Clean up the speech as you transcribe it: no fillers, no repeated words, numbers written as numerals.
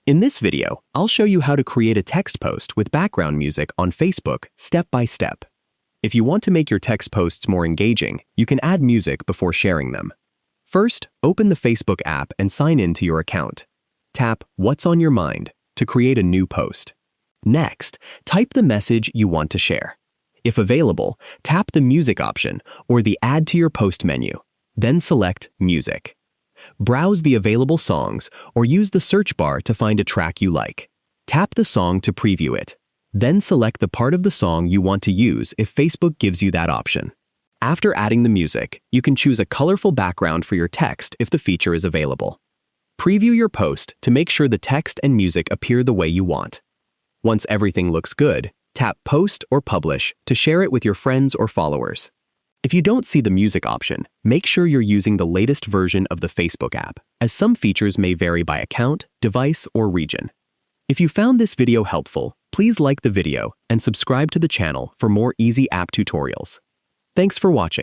In this video, I'll show you how to create a text post with background music on Facebook step by step. If you want to make your text posts more engaging, you can add music before sharing them. First, open the Facebook app and sign in to your account. Tap What's on Your Mind to create a new post. Next, type the message you want to share. If available, tap the Music option or the Add to Your Post menu, then select Music. Browse the available songs or use the search bar to find a track you like. Tap the song to preview it. Then select the part of the song you want to use if Facebook gives you that option. After adding the music, you can choose a colorful background for your text if the feature is available. Preview your post to make sure the text and music appear the way you want. Once everything looks good, tap Post or Publish to share it with your friends or followers. If you don't see the music option, make sure you're using the latest version of the Facebook app, as some features may vary by account, device, or region. If you found this video helpful, please like the video and subscribe to the channel for more easy app tutorials. Thanks for watching.